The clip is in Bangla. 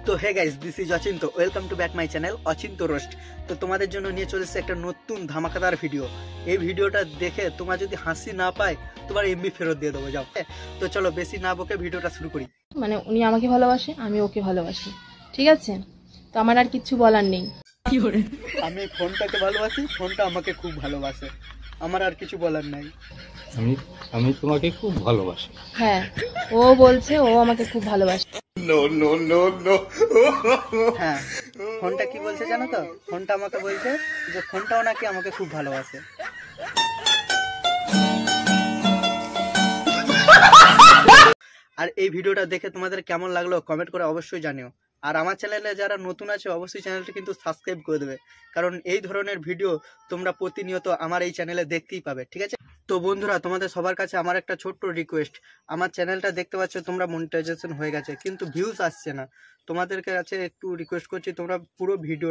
তো hey guys, this is Achinta. Welcome to back my channel Achinta roast. তো তোমাদের জন্য নিয়ে চলে এসেছে একটা নতুন ধামাকাদার ভিডিও। এই ভিডিওটা দেখে তোমার যদি হাসি না পায়, তোমার এমবি ফেরত দিয়ে দেবো। যাও, তো চলো বেশি না বকে ভিডিওটা শুরু করি। মানে উনি আমাকে ভালোবাসে, আমি ওকে ভালোবাসি, ঠিক আছে? তো আমার আর কিচ্ছু বলার নেই। আমি ফোনটাকে ভালোবাসি, ফোনটা আমাকে খুব ভালোবাসে, আমার আর কিছু বলার নাই। আমি আমি তোমাকে খুব ভালোবাসি। হ্যাঁ, ও বলছে ও আমাকে খুব ভালোবাসে। হ্যাঁ, ফোনটা কি বলছে জানো তো? ফোনটা আমাকে বলছে যে ফোনটাও নাকি আমাকে খুব ভালোবাসে। আর এই ভিডিওটা দেখে তোমাদের কেমন লাগলো কমেন্ট করে অবশ্যই জানিও। আর আমার চ্যানেলে যারা নতুন আছে অবশ্যই চ্যানেলটি কিন্তু সাবস্ক্রাইব করে দেবে, কারণ এই ধরনের ভিডিও তোমরা প্রতিনিয়ত আমার এই চ্যানেলে দেখতেই পাবে, ঠিক আছে? তো বন্ধুরা, তোমাদের সবার কাছে আমার একটা ছোট্ট রিকোয়েস্ট। আমার চ্যানেলটা দেখতে পাচ্ছ তোমরা মনিটাইজেশন হয়ে গেছে, কিন্তু ভিউজ আসছে না। তোমাদের কাছে একটু রিকোয়েস্ট করছি, তোমরা পুরো ভিডিওটা